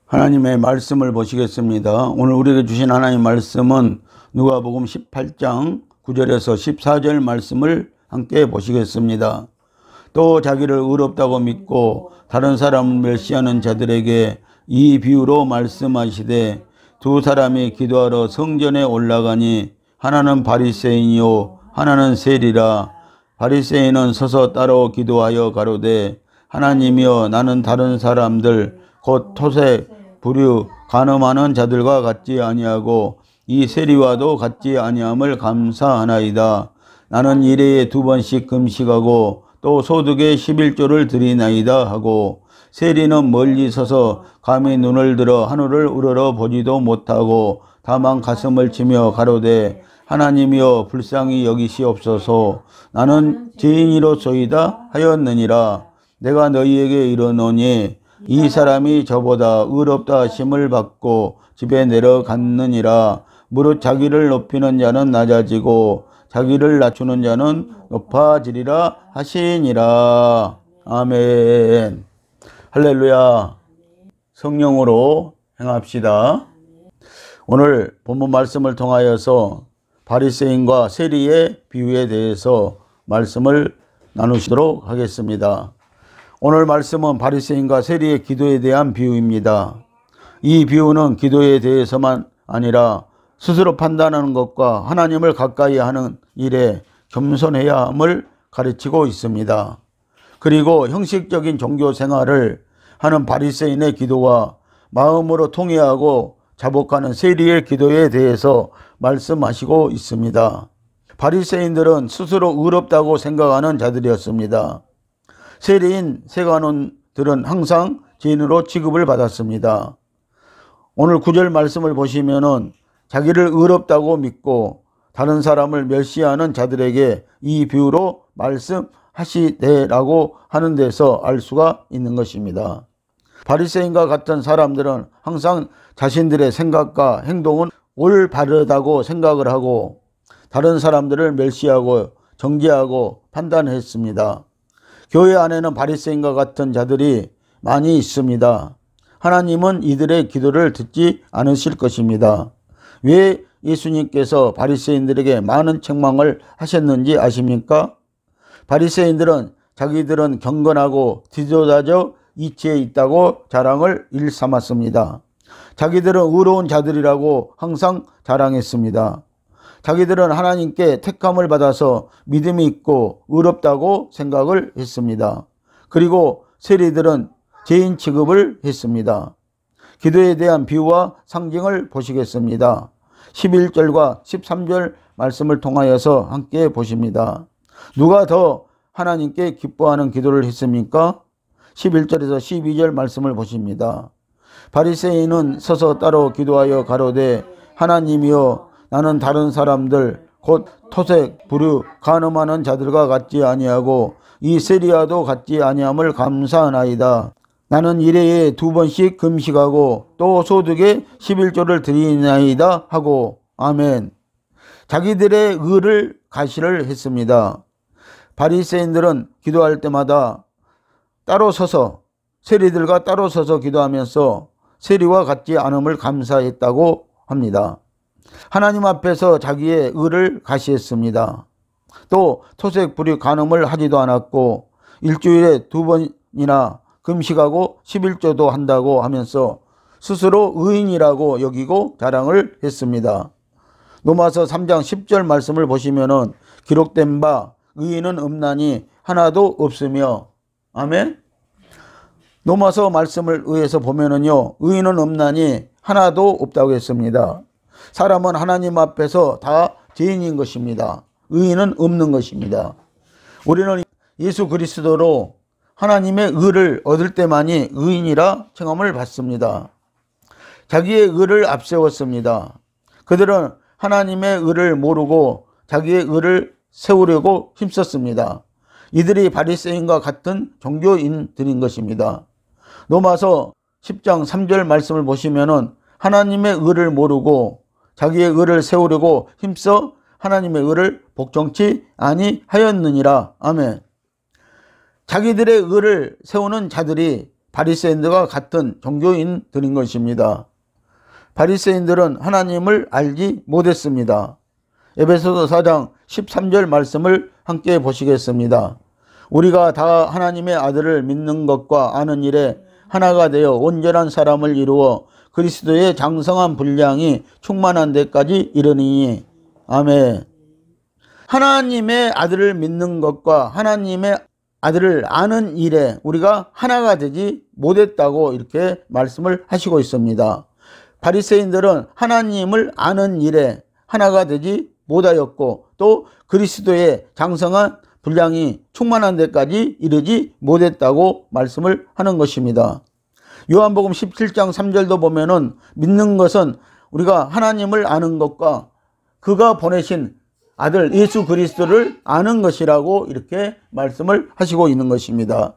하나님의 말씀을 보시겠습니다. 오늘 우리에게 주신 하나님의 말씀은 누가복음 18장 9절에서 14절 말씀을 함께 보시겠습니다. 또 자기를 의롭다고 믿고 다른 사람을 멸시하는 자들에게 이 비유로 말씀하시되, 두 사람이 기도하러 성전에 올라가니 하나는 바리새인이요 하나는 세리라. 바리새인은 서서 따로 기도하여 가로되, 하나님이여, 나는 다른 사람들 곧 토색, 불유, 간음하는 자들과 같지 아니하고 이 세리와도 같지 아니함을 감사하나이다. 나는 일회에 2번씩 금식하고 또 소득의 11조를 드리나이다 하고, 세리는 멀리 서서 감히 눈을 들어 하늘을 우러러 보지도 못하고 다만 가슴을 치며 가로되, 하나님이여, 불쌍히 여기시옵소서. 나는 죄인이로소이다 하였느니라. 내가 너희에게 이르노니 이 사람이 저보다 의롭다 하심을 받고 집에 내려갔느니라. 무릇 자기를 높이는 자는 낮아지고 자기를 낮추는 자는 높아지리라 하시니라. 아멘. 할렐루야. 성령으로 행합시다. 오늘 본문 말씀을 통하여서 바리새인과 세리의 비유에 대해서 말씀을 나누시도록 하겠습니다. 오늘 말씀은 바리새인과 세리의 기도에 대한 비유입니다. 이 비유는 기도에 대해서만 아니라 스스로 판단하는 것과 하나님을 가까이 하는 일에 겸손해야 함을 가르치고 있습니다. 그리고 형식적인 종교 생활을 하는 바리새인의 기도와 마음으로 통회하고 자복하는 세리의 기도에 대해서 말씀하시고 있습니다. 바리새인들은 스스로 의롭다고 생각하는 자들이었습니다. 세리인 세간원들은 항상 죄인으로 취급을 받았습니다. 오늘 9절 말씀을 보시면은 자기를 의롭다고 믿고 다른 사람을 멸시하는 자들에게 이 비유로 말씀하시되라고 하는 데서 알 수가 있는 것입니다. 바리새인과 같은 사람들은 항상 자신들의 생각과 행동은 올바르다고 생각을 하고 다른 사람들을 멸시하고 정죄하고 판단했습니다. 교회 안에는 바리새인과 같은 자들이 많이 있습니다. 하나님은 이들의 기도를 듣지 않으실 것입니다. 왜 예수님께서 바리새인들에게 많은 책망을 하셨는지 아십니까? 바리새인들은 자기들은 경건하고 뒤도다져 이치에 있다고 자랑을 일삼았습니다. 자기들은 의로운 자들이라고 항상 자랑했습니다. 자기들은 하나님께 택함을 받아서 믿음이 있고 의롭다고 생각을 했습니다. 그리고 세리들은 죄인 취급을 했습니다. 기도에 대한 비유와 상징을 보시겠습니다. 11절과 13절 말씀을 통하여서 함께 보십니다. 누가 더 하나님께 기뻐하는 기도를 했습니까? 11절에서 12절 말씀을 보십니다. 바리새인은 서서 따로 기도하여 가로되, 하나님이여, 나는 다른 사람들 곧 토색, 불유, 간음하는 자들과 같지 아니하고 이 세리와도 같지 아니함을 감사하나이다. 나는 일회에 2번씩 금식하고 또 소득의 11조를 드리나이다 하고. 아멘. 자기들의 의를 가시를 했습니다. 바리새인들은 기도할 때마다 따로 서서 세리들과 따로 서서 기도하면서 세리와 같지 않음을 감사했다고 합니다. 하나님 앞에서 자기의 의를 가시했습니다. 또 토색, 불유, 간음을 하지도 않았고 일주일에 2번이나 금식하고 11조도 한다고 하면서 스스로 의인이라고 여기고 자랑을 했습니다. 로마서 3장 10절 말씀을 보시면은 기록된 바 의인은 없나니 하나도 없으며. 아멘. 로마서 말씀을 의해서 보면은요, 의인은 없나니 하나도 없다고 했습니다. 사람은 하나님 앞에서 다 죄인인 것입니다. 의인은 없는 것입니다. 우리는 예수 그리스도로 하나님의 의를 얻을 때만이 의인이라称함을 받습니다. 자기의 의를 앞세웠습니다. 그들은 하나님의 의를 모르고 자기의 의를 세우려고 힘썼습니다. 이들이 바리새인과 같은 종교인들인 것입니다. 로마서 10장 3절 말씀을 보시면은 하나님의 의를 모르고 자기의 의를 세우려고 힘써 하나님의 의를 복종치 아니하였느니라. 아멘. 자기들의 의를 세우는 자들이 바리새인들과 같은 종교인들인 것입니다. 바리새인들은 하나님을 알지 못했습니다. 에베소서 4장 13절 말씀을 함께 보시겠습니다. 우리가 다 하나님의 아들을 믿는 것과 아는 일에 하나가 되어 온전한 사람을 이루어 그리스도의 장성한 분량이 충만한 데까지 이르니. 아멘. 하나님의 아들을 믿는 것과 하나님의 아들을 아는 일에 우리가 하나가 되지 못했다고 이렇게 말씀을 하시고 있습니다. 바리새인들은 하나님을 아는 일에 하나가 되지 못하였고 또 그리스도의 장성한 분량이 충만한 데까지 이르지 못했다고 말씀을 하는 것입니다. 요한복음 17장 3절도 보면은 믿는 것은 우리가 하나님을 아는 것과 그가 보내신 아들 예수 그리스도를 아는 것이라고 이렇게 말씀을 하시고 있는 것입니다.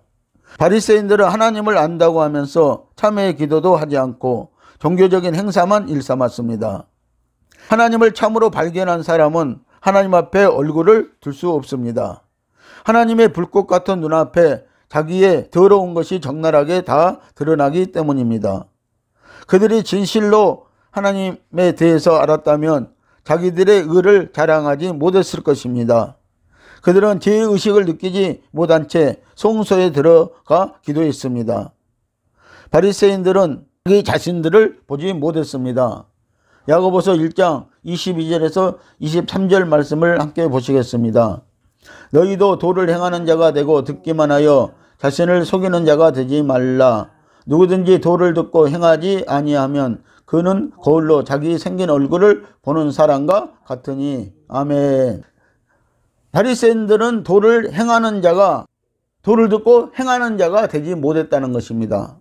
바리새인들은 하나님을 안다고 하면서 참회의 기도도 하지 않고 종교적인 행사만 일삼았습니다. 하나님을 참으로 발견한 사람은 하나님 앞에 얼굴을 둘 수 없습니다. 하나님의 불꽃 같은 눈앞에 자기의 더러운 것이 적나라하게 다 드러나기 때문입니다. 그들이 진실로 하나님에 대해서 알았다면 자기들의 의를 자랑하지 못했을 것입니다. 그들은 죄의식을 느끼지 못한 채 성소에 들어가 기도했습니다. 바리새인들은 자기 자신들을 보지 못했습니다. 야고보서 1장 22절에서 23절 말씀을 함께 보시겠습니다. 너희도 도를 행하는 자가 되고 듣기만 하여 자신을 속이는 자가 되지 말라. 누구든지 도를 듣고 행하지 아니하면 그는 거울로 자기 생긴 얼굴을 보는 사람과 같으니. 아멘. 바리새인들은 도를 듣고 행하는 자가 되지 못했다는 것입니다.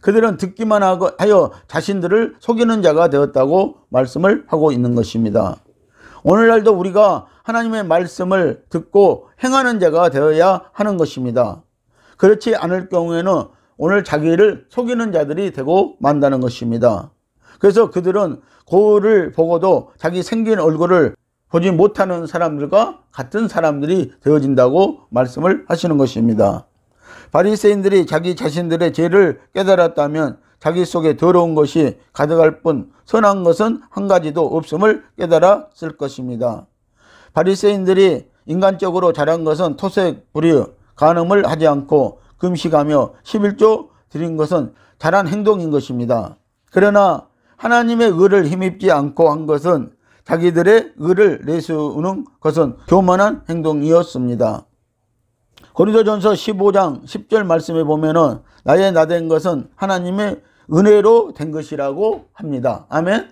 그들은 듣기만 하여 자신들을 속이는 자가 되었다고 말씀을 하고 있는 것입니다. 오늘날도 우리가 하나님의 말씀을 듣고 행하는 자가 되어야 하는 것입니다. 그렇지 않을 경우에는 오늘 자기를 속이는 자들이 되고 만다는 것입니다. 그래서 그들은 거울을 보고도 자기 생긴 얼굴을 보지 못하는 사람들과 같은 사람들이 되어진다고 말씀을 하시는 것입니다. 바리새인들이 자기 자신들의 죄를 깨달았다면 자기 속에 더러운 것이 가득할 뿐 선한 것은 한 가지도 없음을 깨달았을 것입니다. 바리새인들이 인간적으로 잘한 것은 토색, 불의, 간음을 하지 않고 금식하며 11조 드린 것은 잘한 행동인 것입니다. 그러나 하나님의 의를 힘입지 않고 한 것은 자기들의 의를 내세우는 것은 교만한 행동이었습니다. 고린도전서 15장 10절 말씀에 보면은 나의 나된 것은 하나님의 은혜로 된 것이라고 합니다. 아멘.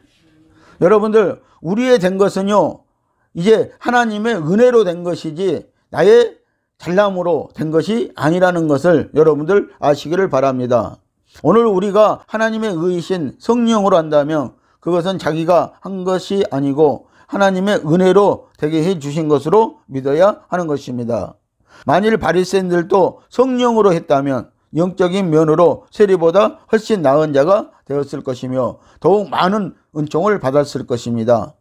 여러분들, 우리의 된 것은요 이제 하나님의 은혜로 된 것이지 나의 잘남으로 된 것이 아니라는 것을 여러분들 아시기를 바랍니다. 오늘 우리가 하나님의 의이신 성령으로 한다면 그것은 자기가 한 것이 아니고 하나님의 은혜로 되게 해 주신 것으로 믿어야 하는 것입니다. 만일 바리새인들도 성령으로 했다면 영적인 면으로 세리보다 훨씬 나은 자가 되었을 것이며 더욱 많은 은총을 받았을 것입니다.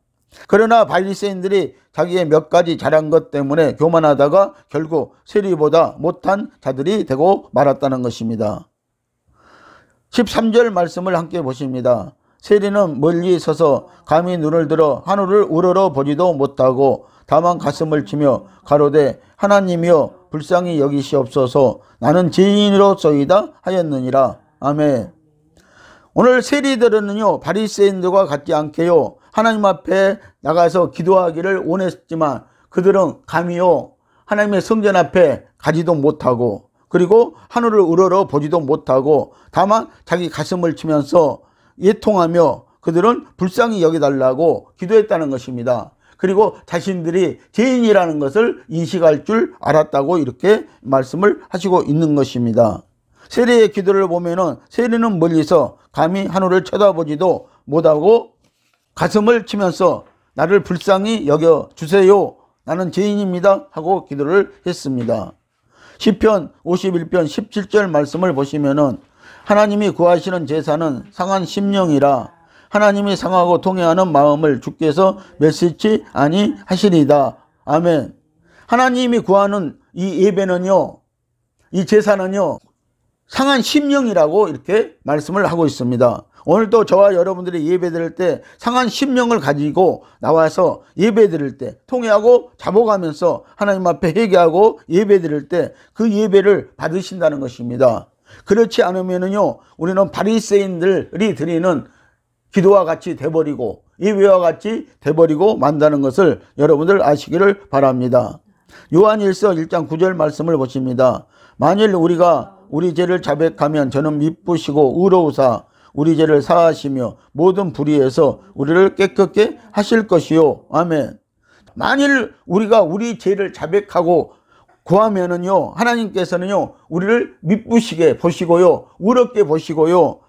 그러나 바리새인들이 자기의 몇 가지 잘한 것 때문에 교만하다가 결국 세리보다 못한 자들이 되고 말았다는 것입니다. 13절 말씀을 함께 보십니다. 세리는 멀리 서서 감히 눈을 들어 하늘을 우러러 보지도 못하고 다만 가슴을 치며 가로되 하나님이여 불쌍히 여기시옵소서 나는 죄인으로소이다 하였느니라. 아멘. 오늘 세리들은요 바리새인들과 같지 않게요 하나님 앞에 나가서 기도하기를 원했지만 그들은 감히요 하나님의 성전 앞에 가지도 못하고 그리고 하늘을 우러러 보지도 못하고 다만 자기 가슴을 치면서 예통하며 그들은 불쌍히 여기달라고 기도했다는 것입니다. 그리고 자신들이 죄인이라는 것을 인식할 줄 알았다고 이렇게 말씀을 하시고 있는 것입니다. 세리의 기도를 보면은 세리는 멀리서 감히 하늘을 쳐다보지도 못하고 가슴을 치면서 나를 불쌍히 여겨 주세요. 나는 죄인입니다. 하고 기도를 했습니다. 시편 51편 17절 말씀을 보시면은 하나님이 구하시는 제사는 상한 심령이라 하나님이 상하고 통회하는 마음을 주께서 멸시치 아니하시리다. 아멘. 하나님이 구하는 이 예배는요, 이 제사는요, 상한 심령이라고 이렇게 말씀을 하고 있습니다. 오늘도 저와 여러분들이 예배 드릴 때 상한 심령을 가지고 나와서 예배 드릴 때 통회하고 잡아가면서 하나님 앞에 회개하고 예배 드릴 때 그 예배를 받으신다는 것입니다. 그렇지 않으면은요, 우리는 바리새인들이 드리는 기도와 같이 돼버리고 예배와 같이 돼버리고 만다는 것을 여러분들 아시기를 바랍니다. 요한일서 1장 9절 말씀을 보십니다. 만일 우리가 우리 죄를 자백하면 저는 미쁘시고 의로우사 우리 죄를 사하시며 모든 불의에서 우리를 깨끗게 하실 것이요. 아멘. 만일 우리가 우리 죄를 자백하고 구하면은요, 하나님께서는요, 우리를 미쁘시게 보시고요, 의롭게 보시고요,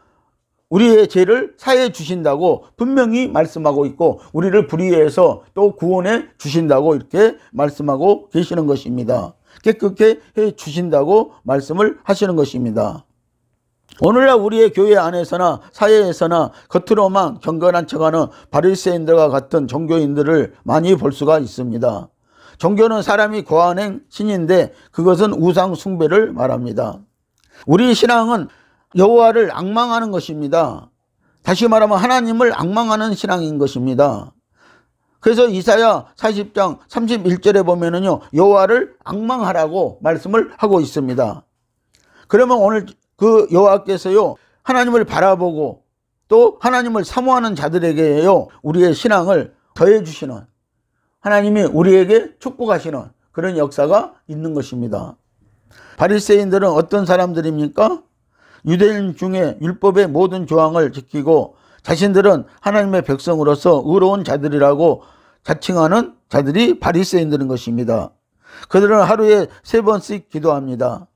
우리의 죄를 사해 주신다고 분명히 말씀하고 있고, 우리를 불의에서 또 구원해 주신다고 이렇게 말씀하고 계시는 것입니다. 깨끗게 해 주신다고 말씀을 하시는 것입니다. 오늘날 우리의 교회 안에서나 사회에서나 겉으로만 경건한 척하는 바리새인들과 같은 종교인들을 많이 볼 수가 있습니다. 종교는 사람이 고안한 신인데 그것은 우상 숭배를 말합니다. 우리 신앙은 여호와를 앙망하는 것입니다. 다시 말하면 하나님을 앙망하는 신앙인 것입니다. 그래서 이사야 40장 31절에 보면은요, 여호와를 앙망하라고 말씀을 하고 있습니다. 그러면 오늘 그 여호와께서요, 하나님을 바라보고 또 하나님을 사모하는 자들에게요, 우리의 신앙을 더해 주시는, 하나님이 우리에게 축복하시는 그런 역사가 있는 것입니다. 바리새인들은 어떤 사람들입니까? 유대인 중에 율법의 모든 조항을 지키고 자신들은 하나님의 백성으로서 의로운 자들이라고 자칭하는 자들이 바리새인들인 것입니다. 그들은 하루에 3번씩 기도합니다.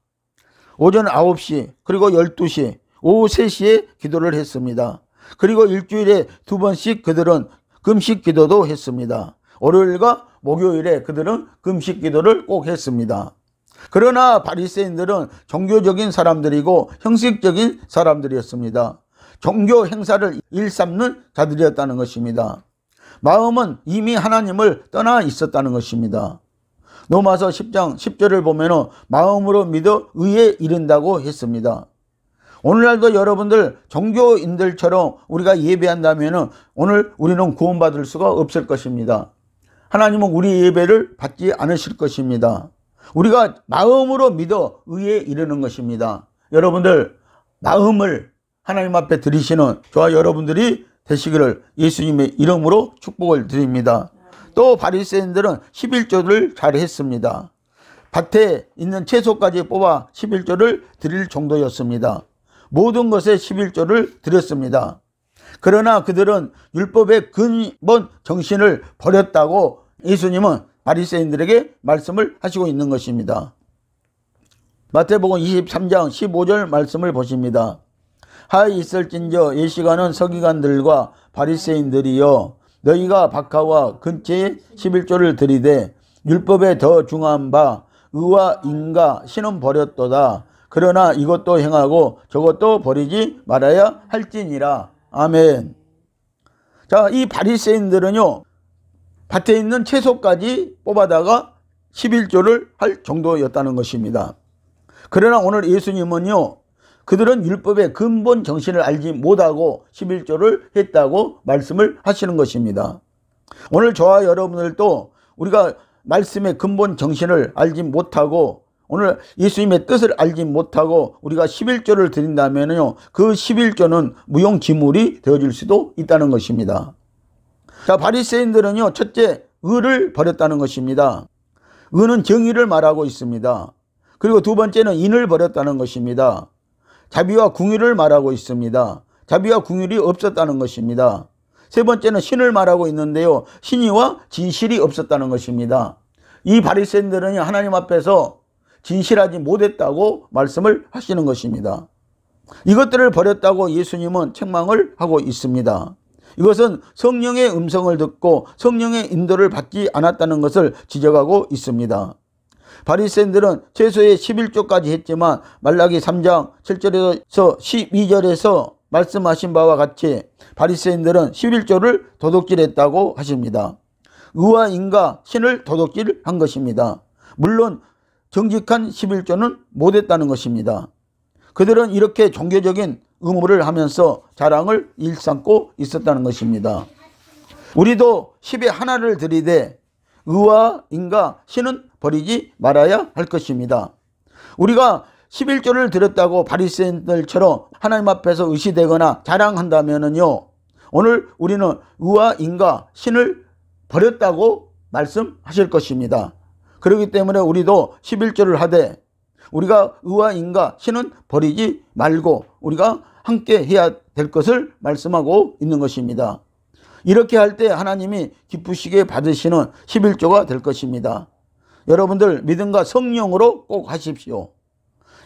오전 9시 그리고 12시 오후 3시에 기도를 했습니다. 그리고 일주일에 2번씩 그들은 금식 기도도 했습니다. 월요일과 목요일에 그들은 금식 기도를 꼭 했습니다. 그러나 바리새인들은 종교적인 사람들이고 형식적인 사람들이었습니다. 종교 행사를 일삼는 자들이었다는 것입니다. 마음은 이미 하나님을 떠나 있었다는 것입니다. 로마서 10장 10절을 보면 마음으로 믿어 의에 이른다고 했습니다. 오늘날도 여러분들 종교인들처럼 우리가 예배한다면 오늘 우리는 구원받을 수가 없을 것입니다. 하나님은 우리 예배를 받지 않으실 것입니다. 우리가 마음으로 믿어 의에 이르는 것입니다. 여러분들 마음을 하나님 앞에 드리시는 저와 여러분들이 되시기를 예수님의 이름으로 축복을 드립니다. 또 바리새인들은 11조를 잘 했습니다. 밭에 있는 채소까지 뽑아 11조를 드릴 정도였습니다. 모든 것에 11조를 드렸습니다. 그러나 그들은 율법의 근본 정신을 버렸다고 예수님은 바리새인들에게 말씀을 하시고 있는 것입니다. 마태복음 23장 15절 말씀을 보십니다. 하에 있을진저 예시가는 서기관들과 바리새인들이여 너희가 박하와 근처에 11조를 드리되 율법에 더 중한 바 의와 인과 신은 버렸도다. 그러나 이것도 행하고 저것도 버리지 말아야 할지니라. 아멘. 자, 이 바리새인들은요, 밭에 있는 채소까지 뽑아다가 11조를 할 정도였다는 것입니다. 그러나 오늘 예수님은요, 그들은 율법의 근본 정신을 알지 못하고 11조를 했다고 말씀을 하시는 것입니다. 오늘 저와 여러분들도 우리가 말씀의 근본 정신을 알지 못하고 오늘 예수님의 뜻을 알지 못하고 우리가 11조를 드린다면요, 그 11조는 무용지물이 되어질 수도 있다는 것입니다. 자, 바리새인들은요, 첫째, 의를 버렸다는 것입니다. 의는 정의를 말하고 있습니다. 그리고 두 번째는 인을 버렸다는 것입니다. 자비와 궁율을 말하고 있습니다. 자비와 궁율이 없었다는 것입니다. 세 번째는 신을 말하고 있는데요, 신의와 진실이 없었다는 것입니다. 이 바리새인들은 하나님 앞에서 진실하지 못했다고 말씀을 하시는 것입니다. 이것들을 버렸다고 예수님은 책망을 하고 있습니다. 이것은 성령의 음성을 듣고 성령의 인도를 받지 않았다는 것을 지적하고 있습니다. 바리새인들은 최소의 11조까지 했지만 말라기 3장 7절에서 12절에서 말씀하신 바와 같이 바리새인들은 11조를 도둑질했다고 하십니다. 의와 인과 신을 도둑질한 것입니다. 물론 정직한 11조는 못했다는 것입니다. 그들은 이렇게 종교적인 의무를 하면서 자랑을 일삼고 있었다는 것입니다. 우리도 10에 하나를 드리되 의와 인과 신은 버리지 말아야 할 것입니다. 우리가 11조를 드렸다고 바리새인들처럼 하나님 앞에서 의시되거나 자랑한다면요, 오늘 우리는 의와 인과 신을 버렸다고 말씀하실 것입니다. 그렇기 때문에 우리도 11조를 하되 우리가 의와 인과 신은 버리지 말고 우리가 함께 해야 될 것을 말씀하고 있는 것입니다. 이렇게 할 때 하나님이 기쁘시게 받으시는 11조가 될 것입니다. 여러분들 믿음과 성령으로 꼭 하십시오.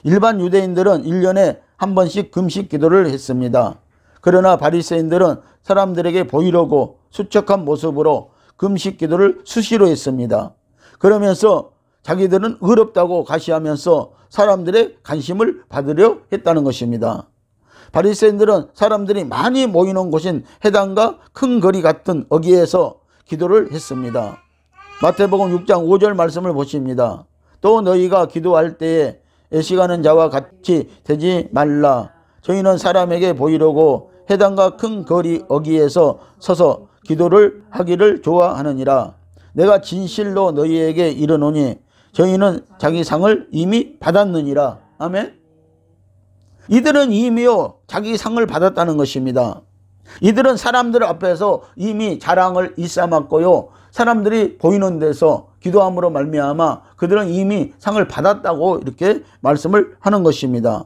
일반 유대인들은 1년에 한 번씩 금식 기도를 했습니다. 그러나 바리새인들은 사람들에게 보이려고 수척한 모습으로 금식 기도를 수시로 했습니다. 그러면서 자기들은 의롭다고 가시하면서 사람들의 관심을 받으려 했다는 것입니다. 바리새인들은 사람들이 많이 모이는 곳인 회당과 큰 거리 같은 어귀에서 기도를 했습니다. 마태복음 6장 5절 말씀을 보십니다. 또 너희가 기도할 때에 애식하는 자와 같이 되지 말라. 저희는 사람에게 보이려고 회당과 큰 거리 어귀에서 서서 기도를 하기를 좋아하느니라. 내가 진실로 너희에게 이르노니 저희는 자기 상을 이미 받았느니라. 아멘. 이들은 이미요 자기 상을 받았다는 것입니다. 이들은 사람들 앞에서 이미 자랑을 일삼았고요, 사람들이 보이는 데서 기도함으로 말미암아 그들은 이미 상을 받았다고 이렇게 말씀을 하는 것입니다.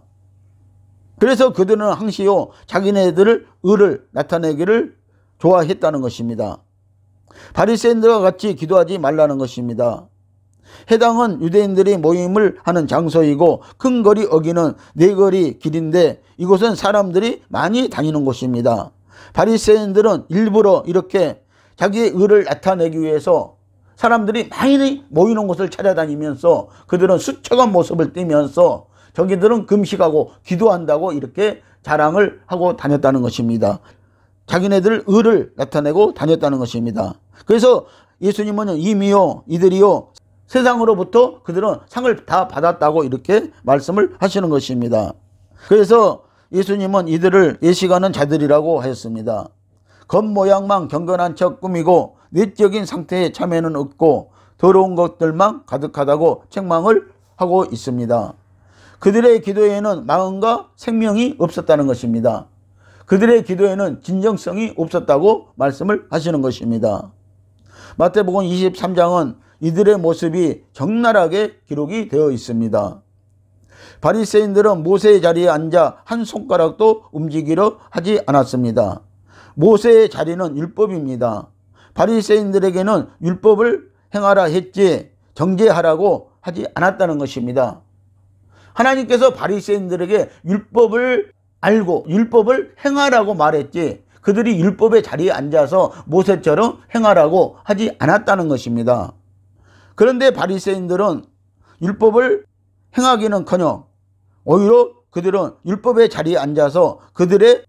그래서 그들은 항시요 자기네들을 의를 나타내기를 좋아했다는 것입니다. 바리새인들과 같이 기도하지 말라는 것입니다. 회당은 유대인들이 모임을 하는 장소이고 큰 거리 어귀는 네 거리 길인데 이곳은 사람들이 많이 다니는 곳입니다. 바리새인들은 일부러 이렇게 자기의 의를 나타내기 위해서 사람들이 많이 모이는 곳을 찾아다니면서 그들은 수척한 모습을 띠면서 저기들은 금식하고 기도한다고 이렇게 자랑을 하고 다녔다는 것입니다. 자기네들 의를 나타내고 다녔다는 것입니다. 그래서 예수님은 이미요 이들이요 세상으로부터 그들은 상을 다 받았다고 이렇게 말씀을 하시는 것입니다. 그래서 예수님은 이들을 예식하는 자들이라고 하였습니다. 겉모양만 경건한 척 꾸미고 내적인 상태에 참여는 없고 더러운 것들만 가득하다고 책망을 하고 있습니다. 그들의 기도에는 마음과 생명이 없었다는 것입니다. 그들의 기도에는 진정성이 없었다고 말씀을 하시는 것입니다. 마태복음 23장은 이들의 모습이 적나라하게 기록이 되어 있습니다. 바리새인들은 모세의 자리에 앉아 한 손가락도 움직이려 하지 않았습니다. 모세의 자리는 율법입니다. 바리새인들에게는 율법을 행하라 했지 정죄하라고 하지 않았다는 것입니다. 하나님께서 바리새인들에게 율법을 알고 율법을 행하라고 말했지 그들이 율법의 자리에 앉아서 모세처럼 행하라고 하지 않았다는 것입니다. 그런데 바리새인들은 율법을 행하기는커녕 오히려 그들은 율법의 자리에 앉아서 그들의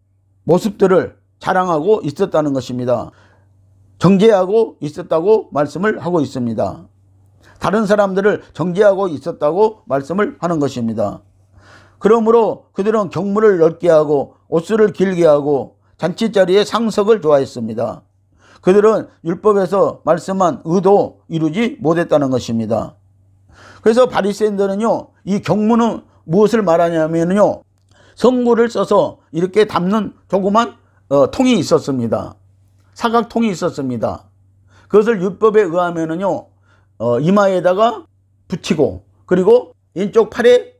모습들을 자랑하고 있었다는 것입니다. 정죄하고 있었다고 말씀을 하고 있습니다. 다른 사람들을 정죄하고 있었다고 말씀을 하는 것입니다. 그러므로 그들은 경문을 넓게 하고 옷수를 길게 하고 잔치자리에 상석을 좋아했습니다. 그들은 율법에서 말씀한 의도 이루지 못했다는 것입니다. 그래서 바리새인들은요 이 경문은 무엇을 말하냐면요 성구를 써서 이렇게 담는 조그만 통이 있었습니다. 사각통이 있었습니다. 그것을 율법에 의하면은요 이마에다가 붙이고 그리고 왼쪽 팔에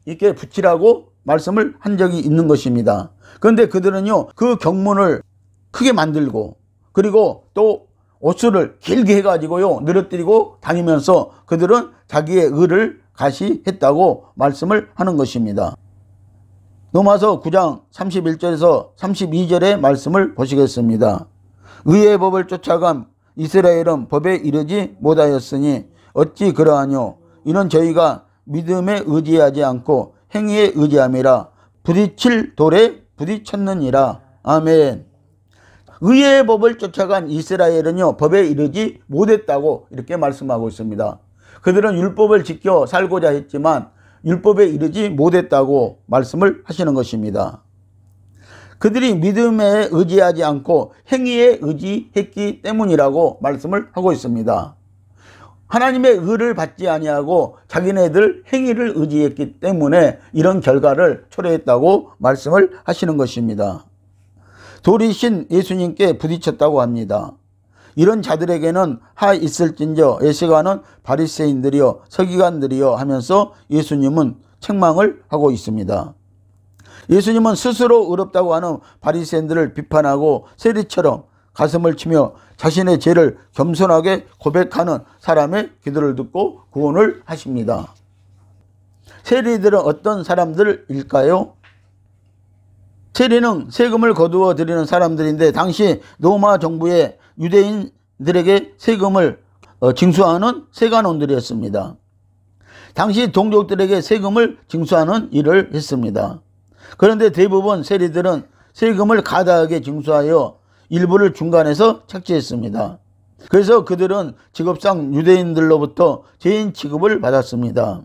이렇게 붙이라고 말씀을 한 적이 있는 것입니다. 그런데 그들은요 그 경문을 크게 만들고 그리고 또 옷수를 길게 해가지고요 늘어뜨리고 다니면서 그들은 자기의 의를 가시했다고 말씀을 하는 것입니다. 로마서 9장 31절에서 32절의 말씀을 보시겠습니다. 의의 법을 쫓아간 이스라엘은 법에 이르지 못하였으니 어찌 그러하뇨. 이는 저희가 믿음에 의지하지 않고 행위에 의지함이라 부딪힐 돌에 부딪혔느니라. 아멘. 의의 법을 쫓아간 이스라엘은요 법에 이르지 못했다고 이렇게 말씀하고 있습니다. 그들은 율법을 지켜 살고자 했지만 율법에 이르지 못했다고 말씀을 하시는 것입니다. 그들이 믿음에 의지하지 않고 행위에 의지했기 때문이라고 말씀을 하고 있습니다. 하나님의 의를 받지 아니하고 자기네들 행위를 의지했기 때문에 이런 결과를 초래했다고 말씀을 하시는 것입니다. 돌이신 예수님께 부딪혔다고 합니다. 이런 자들에게는 하 있을진저 예수가는 바리새인들이여 서기관들이여 하면서 예수님은 책망을 하고 있습니다. 예수님은 스스로 의롭다고 하는 바리새인들을 비판하고 세리처럼 가슴을 치며 자신의 죄를 겸손하게 고백하는 사람의 기도를 듣고 구원을 하십니다. 세리들은 어떤 사람들일까요? 세리는 세금을 거두어 드리는 사람들인데 당시 로마 정부의 유대인들에게 세금을 징수하는 세관원들이었습니다. 당시 동족들에게 세금을 징수하는 일을 했습니다. 그런데 대부분 세리들은 세금을 가다하게 징수하여 일부를 중간에서 착취했습니다. 그래서 그들은 직업상 유대인들로부터 죄인 취급을 받았습니다.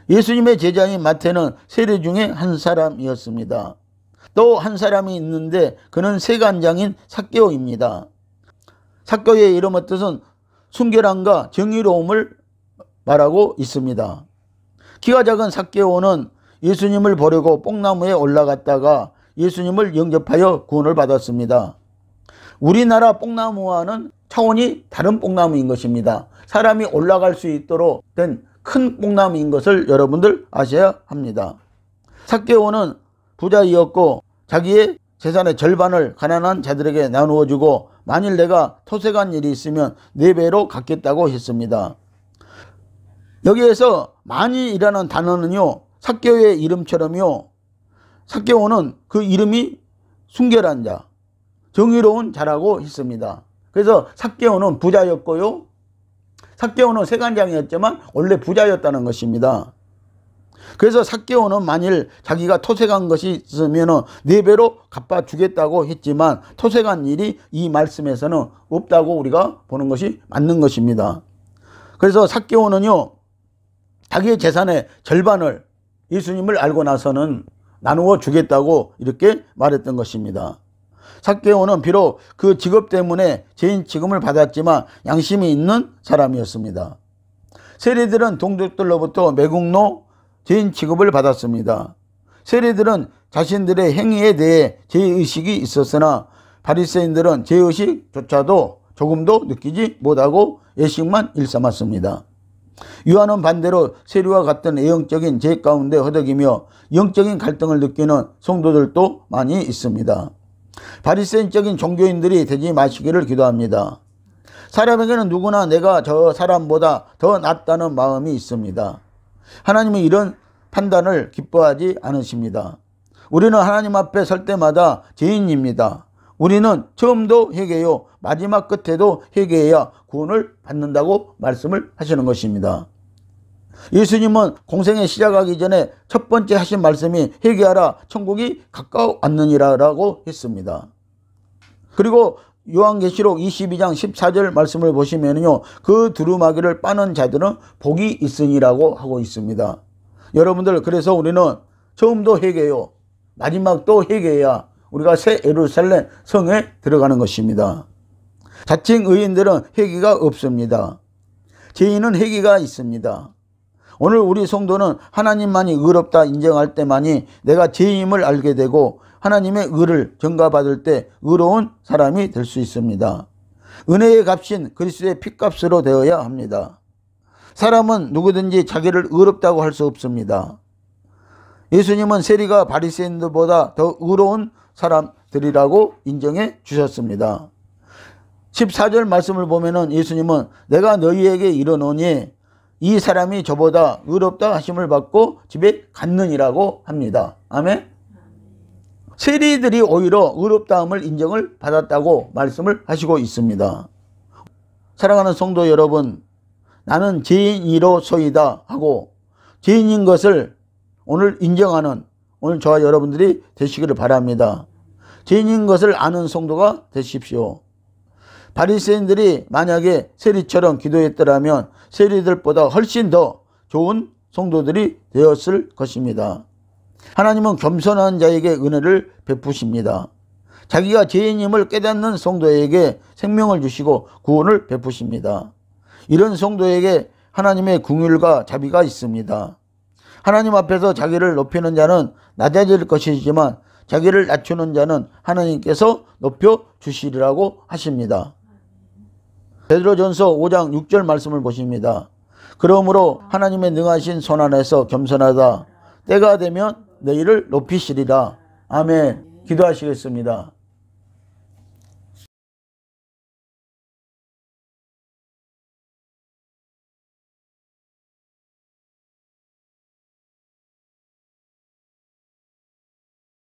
예수님의 제자인 마태는 세리 중에 한 사람이었습니다. 또 한 사람이 있는데 그는 세관장인 삭개오입니다. 삭개오의 이름의 뜻은 순결함과 정의로움을 말하고 있습니다. 키가 작은 삭개오는 예수님을 보려고 뽕나무에 올라갔다가 예수님을 영접하여 구원을 받았습니다. 우리나라 뽕나무와는 차원이 다른 뽕나무인 것입니다. 사람이 올라갈 수 있도록 된 큰 뽕나무인 것을 여러분들 아셔야 합니다. 삭개오는 부자이었고 자기의 재산의 절반을 가난한 자들에게 나누어 주고 만일 내가 토색한 일이 있으면 4배로 갚겠다고 했습니다. 여기에서 만일이라는 단어는요, 삭개오의 이름처럼요, 삭개오는 그 이름이 순결한 자, 정의로운 자라고 했습니다. 그래서 삭개오는 부자였고요, 삭개오는 세관장이었지만 원래 부자였다는 것입니다. 그래서 삭개오는 만일 자기가 토색한 것이 있으면 4배로 갚아주겠다고 했지만 토색한 일이 이 말씀에서는 없다고 우리가 보는 것이 맞는 것입니다. 그래서 삭개오는요, 자기의 재산의 절반을 예수님을 알고 나서는 나누어 주겠다고 이렇게 말했던 것입니다. 삭개오는 비록 그 직업 때문에 죄인 취급을 받았지만 양심이 있는 사람이었습니다. 세리들은 동족들로부터 매국노 죄인 취급을 받았습니다. 세리들은 자신들의 행위에 대해 죄의식이 있었으나 바리새인들은 죄의식조차도 조금도 느끼지 못하고 예식만 일삼았습니다. 요한은 반대로 세리와 같은 애형적인 죄 가운데 허덕이며 영적인 갈등을 느끼는 성도들도 많이 있습니다. 바리새인적인 종교인들이 되지 마시기를 기도합니다. 사람에게는 누구나 내가 저 사람보다 더 낫다는 마음이 있습니다. 하나님은 이런 판단을 기뻐하지 않으십니다. 우리는 하나님 앞에 설 때마다 죄인입니다. 우리는 처음도 회개요, 마지막 끝에도 회개해야 구원을 받는다고 말씀을 하시는 것입니다. 예수님은 공생에 시작하기 전에 첫 번째 하신 말씀이 회개하라, 천국이 가까웠느니라 라고 했습니다. 그리고 요한계시록 22장 14절 말씀을 보시면요, 그 두루마기를 빠는 자들은 복이 있으니라고 하고 있습니다. 여러분들, 그래서 우리는 처음도 회개요, 마지막도 회개해야 우리가 새 예루살렘 성에 들어가는 것입니다. 자칭 의인들은 회개가 없습니다. 죄인은 회개가 있습니다. 오늘 우리 성도는 하나님만이 의롭다 인정할 때만이 내가 죄임을 알게 되고 하나님의 의를 전가받을 때 의로운 사람이 될 수 있습니다. 은혜의 값인 그리스도의 핏값으로 되어야 합니다. 사람은 누구든지 자기를 의롭다고 할 수 없습니다. 예수님은 세리가 바리새인들보다 더 의로운 사람들이라고 인정해 주셨습니다. 14절 말씀을 보면은 예수님은 내가 너희에게 이르노니 이 사람이 저보다 의롭다 하심을 받고 집에 갔느니라고 합니다. 아멘. 세리들이 오히려 의롭다함을 인정을 받았다고 말씀을 하시고 있습니다. 사랑하는 성도 여러분, 나는 죄인이로소이다 하고 죄인인 것을 오늘 인정하는 오늘 저와 여러분들이 되시기를 바랍니다. 죄인인 것을 아는 성도가 되십시오. 바리새인들이 만약에 세리처럼 기도했더라면 세리들보다 훨씬 더 좋은 성도들이 되었을 것입니다. 하나님은 겸손한 자에게 은혜를 베푸십니다. 자기가 죄인임을 깨닫는 성도에게 생명을 주시고 구원을 베푸십니다. 이런 성도에게 하나님의 긍휼과 자비가 있습니다. 하나님 앞에서 자기를 높이는 자는 낮아질 것이지만 자기를 낮추는 자는 하나님께서 높여주시리라고 하십니다. 베드로전서 5장 6절 말씀을 보십니다. 그러므로 하나님의 능하신 손 안에서 겸손하다. 때가 되면 너희를 높이시리라. 아멘. 기도하시겠습니다.